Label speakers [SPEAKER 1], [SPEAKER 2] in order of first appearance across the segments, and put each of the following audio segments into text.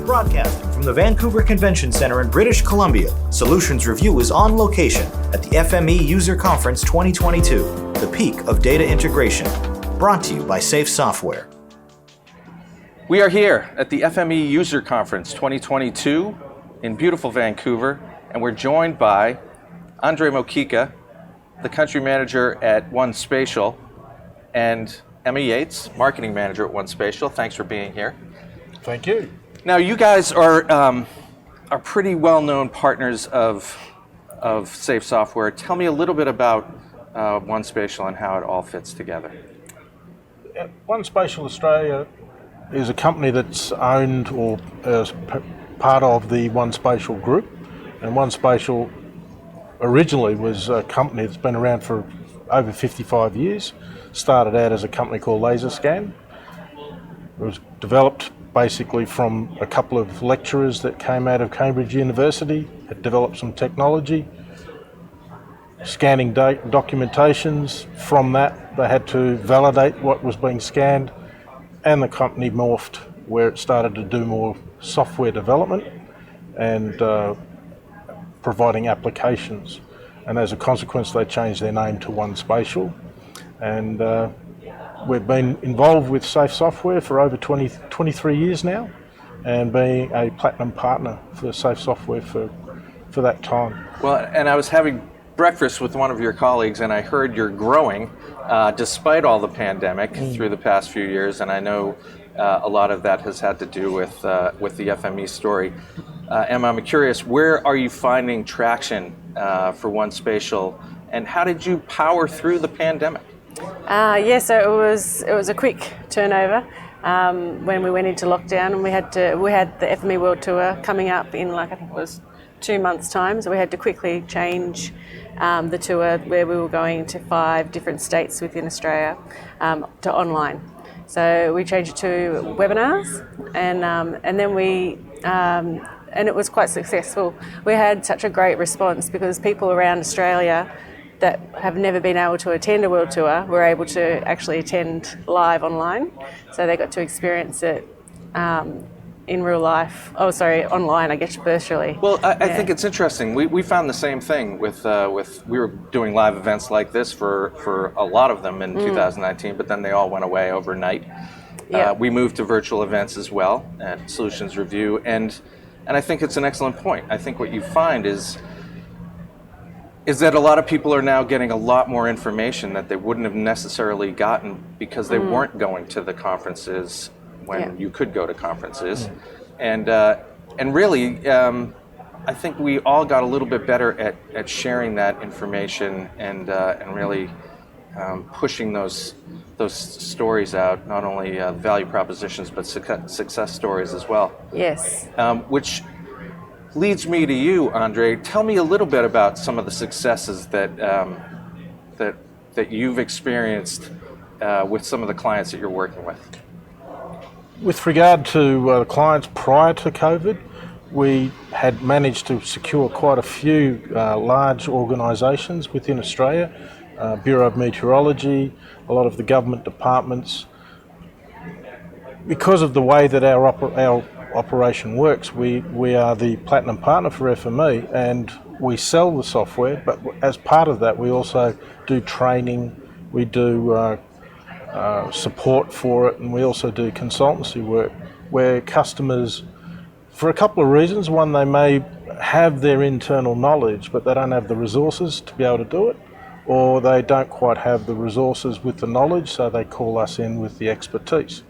[SPEAKER 1] Broadcasting from the Vancouver Convention Center in British Columbia, Solutions Review is on location at the FME User Conference 2022, the peak of data integration. Brought to you by Safe Software.
[SPEAKER 2] We are here at the FME User Conference 2022 in beautiful Vancouver, and we're joined by Andrej Mocicka, the country manager at 1Spatial, and Emma Yates, marketing manager at 1Spatial. Thanks for being here.
[SPEAKER 3] Thank you.
[SPEAKER 2] Now, you guys are pretty well-known partners of Safe Software. Tell me a little bit about 1Spatial and how it all fits together.
[SPEAKER 3] 1Spatial Australia is a company that's owned or is part of the 1Spatial group, and 1Spatial originally was a company that's been around for over 55 years. Started out as a company called LaserScan. It was developed basically from a couple of lecturers that came out of Cambridge University, had developed some technology, scanning documentations. From that, they had to validate what was being scanned, and the company morphed where it started to do more software development and providing applications. And as a consequence, they changed their name to 1Spatial. And we've been involved with Safe Software for over 23 years now, and being a platinum partner for Safe Software for that time.
[SPEAKER 2] Well, and I was having breakfast with one of your colleagues, and I heard you're growing despite all the pandemic through the past few years, and I know a lot of that has had to do with the FME story. Emma, I'm curious, where are you finding traction for 1Spatial, and how did you power through the pandemic?
[SPEAKER 4] So it was a quick turnover when we went into lockdown, and we had the FME World Tour coming up in I think it was 2 months' time. So we had to quickly change the tour where we were going to 5 different states within Australia to online. So we changed it to webinars, and then and it was quite successful. We had such a great response because people around Australia that have never been able to attend a world tour were able to actually attend live online. So they got to experience it in real life. Online, I guess, virtually.
[SPEAKER 2] Well, I think it's interesting. We found the same thing with we were doing live events like this for a lot of them in 2019, but then they all went away overnight.
[SPEAKER 4] Yep.
[SPEAKER 2] We moved to virtual events as well at Solutions Review, and I think it's an excellent point. I think what you find is that a lot of people are now getting a lot more information that they wouldn't have necessarily gotten because they weren't going to the conferences when you could go to conferences. And really, I think we all got a little bit better at sharing that information and really pushing those stories out, not only value propositions, but success stories as well.
[SPEAKER 4] Yes.
[SPEAKER 2] Which leads me to you, Andrej. Tell me a little bit about some of the successes that you've experienced with some of the clients that you're working with.
[SPEAKER 3] With regard to clients prior to COVID, we had managed to secure quite a few large organisations within Australia, Bureau of Meteorology, a lot of the government departments. Because of the way that our operation works, we are the platinum partner for FME, and we sell the software, but as part of that we also do training, we do support for it, and we also do consultancy work where customers, for a couple of reasons: one, they may have their internal knowledge but they don't have the resources to be able to do it, or they don't quite have the resources with the knowledge, so they call us in with the expertise.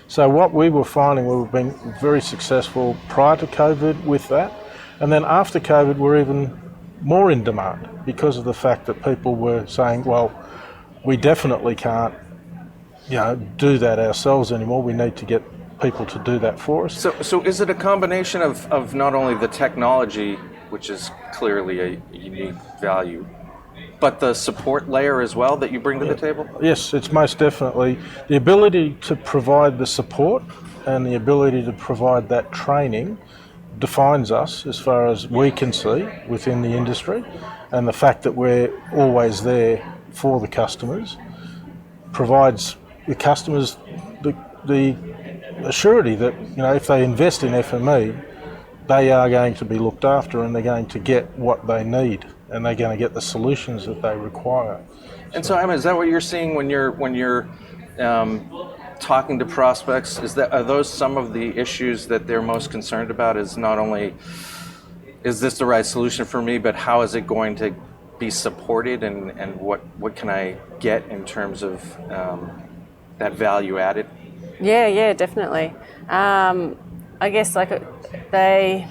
[SPEAKER 3] So what we were finding, we were being very successful prior to COVID with that, and then after COVID we're even more in demand because of the fact that people were saying, well, we definitely can't do that ourselves anymore, we need to get people to do that for us.
[SPEAKER 2] So is it a combination of not only the technology, which is clearly a unique value, but the support layer as well that you bring to the table?
[SPEAKER 3] Yes, it's most definitely the ability to provide the support and the ability to provide that training defines us as far as we can see within the industry, and the fact that we're always there for the customers provides the customers the a surety that, if they invest in FME, they are going to be looked after and they're going to get what they need and they're going to get the solutions that they require.
[SPEAKER 2] And so, Emma, is that what you're seeing when you're talking to prospects? Are those some of the issues that they're most concerned about? Is not only is this the right solution for me, but how is it going to be supported, and what can I get in terms of that value added?
[SPEAKER 4] Yeah, definitely. I guess they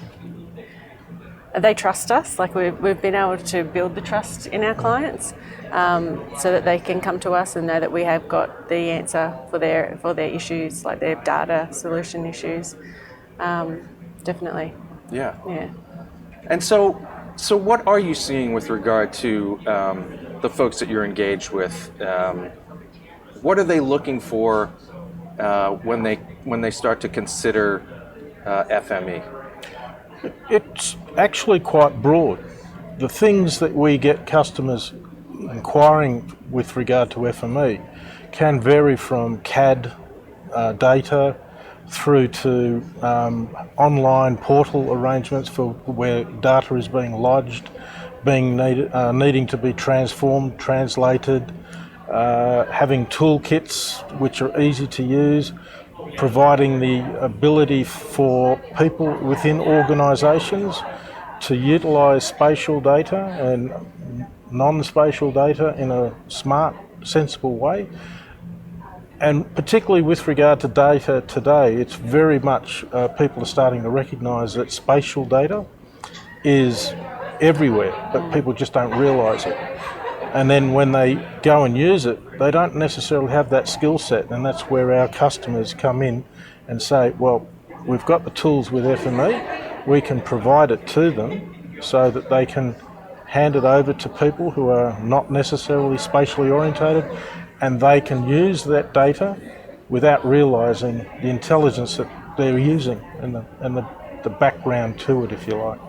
[SPEAKER 4] trust us. Like we've been able to build the trust in our clients, so that they can come to us and know that we have got the answer for their issues, like their data solution issues. Definitely.
[SPEAKER 2] Yeah.
[SPEAKER 4] Yeah.
[SPEAKER 2] And so what are you seeing with regard to the folks that you're engaged with? What are they looking for when they start to consider FME?
[SPEAKER 3] It's actually quite broad. The things that we get customers inquiring with regard to FME can vary from CAD data through to online portal arrangements for where data is being lodged, needing to be transformed, translated, having toolkits which are easy to use, providing the ability for people within organisations to utilise spatial data and non-spatial data in a smart, sensible way. And particularly with regard to data today, it's very much people are starting to recognise that spatial data is everywhere, but people just don't realise it. And then when they go and use it, they don't necessarily have that skill set, and that's where our customers come in and say, well, we've got the tools with FME, we can provide it to them so that they can hand it over to people who are not necessarily spatially orientated, and they can use that data without realising the intelligence that they're using and the background to it, if you like.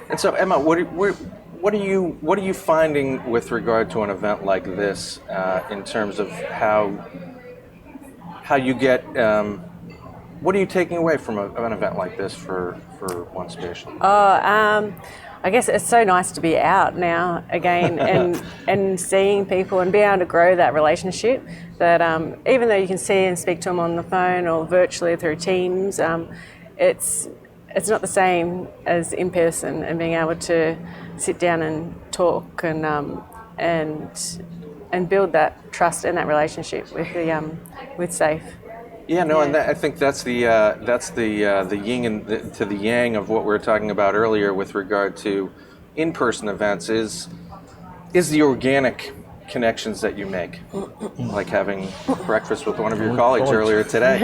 [SPEAKER 2] And so, Emma, what are you finding with regard to an event like this in terms of how you get? What are you taking away from an event like this for 1Spatial?
[SPEAKER 4] I guess it's so nice to be out now again and seeing people and being able to grow that relationship, that even though you can see and speak to them on the phone or virtually through Teams, it's not the same as in person, and being able to sit down and talk and build that trust and that relationship with SAFE.
[SPEAKER 2] Yeah, no, and I think that's the yin and to the yang of what we were talking about earlier with regard to in-person events is the organic connections that you make, like having breakfast with one of your colleagues earlier today,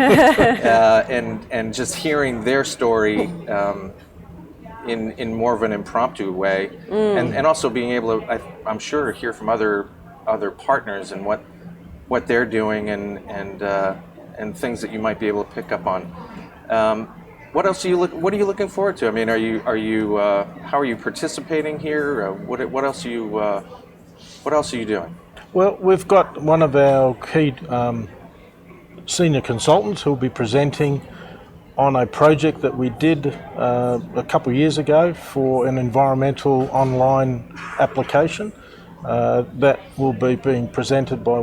[SPEAKER 2] and just hearing their story in more of an impromptu way, and also being able to, I'm sure, hear from other partners and what they're doing and things that you might be able to pick up on. What else what are you looking forward to? I mean, how are you participating here? What else are you doing?
[SPEAKER 3] Well, we've got one of our key senior consultants who will be presenting on a project that we did a couple of years ago for an environmental online application. That will be being presented by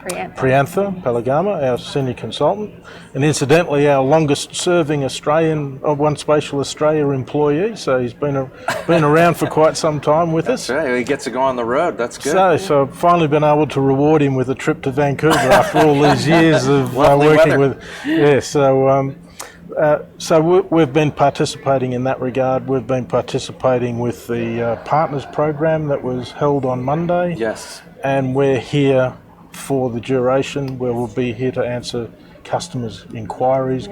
[SPEAKER 3] Priyantha Palagama, our senior consultant, and incidentally our longest-serving Australian 1Spatial Australia employee. So he's been around for quite some time with us.
[SPEAKER 2] That's right. He gets to go on the road. That's good.
[SPEAKER 3] So I've finally been able to reward him with a trip to Vancouver after all these years of working with. Yeah. So we've been participating in that regard. We've been participating with the Partners program that was held on Monday.
[SPEAKER 2] Yes.
[SPEAKER 3] And we're here for the duration, where we'll be here to answer customers' inquiries,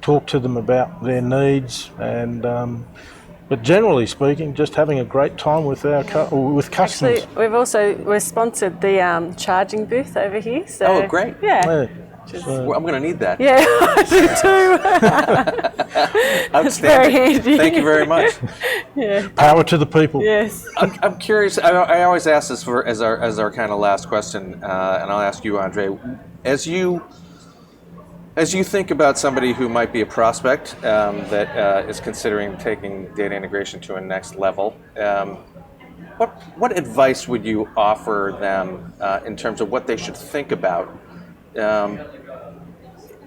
[SPEAKER 3] talk to them about their needs, and but generally speaking, just having a great time with with customers.
[SPEAKER 4] Actually, we're sponsored the charging booth over here. So,
[SPEAKER 2] oh, great!
[SPEAKER 4] Yeah.
[SPEAKER 2] Well, I'm going to need that.
[SPEAKER 4] Yeah, I do too.
[SPEAKER 2] Outstanding.
[SPEAKER 4] It's very handy.
[SPEAKER 2] Thank you very much.
[SPEAKER 4] Yeah.
[SPEAKER 3] Power to the people.
[SPEAKER 4] Yes.
[SPEAKER 2] I'm curious. I always ask this as our kind of last question, and I'll ask you, Andrej. As you As you think about somebody who might be a prospect that is considering taking data integration to a next level, what advice would you offer them in terms of what they should think about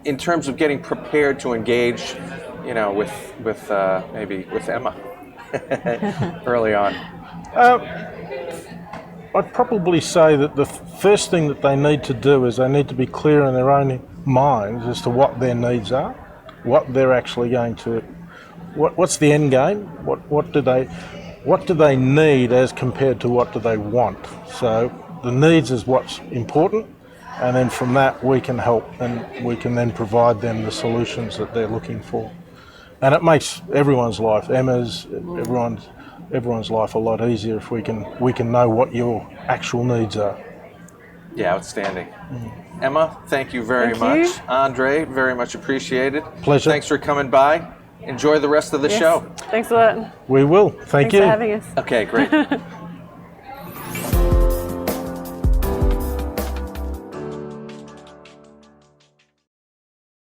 [SPEAKER 2] in terms of getting prepared to engage, with maybe with Emma early on?
[SPEAKER 3] I'd probably say that the first thing that they need to do is they need to be clear in their own minds as to what their needs are, what they're actually going to, what's the end game, what do they need as compared to what do they want. So the needs is what's important, and then from that we can help and we can then provide them the solutions that they're looking for. And it makes everyone's life, everyone's life a lot easier if we can know what your actual needs are.
[SPEAKER 2] Yeah, outstanding. Emma, thank you very much. Andrej, very much appreciated.
[SPEAKER 3] Pleasure.
[SPEAKER 2] Thanks for coming by. Enjoy the rest of the show.
[SPEAKER 4] Thanks a lot.
[SPEAKER 3] We will. Thank you.
[SPEAKER 4] Thanks for having us.
[SPEAKER 2] Okay, great.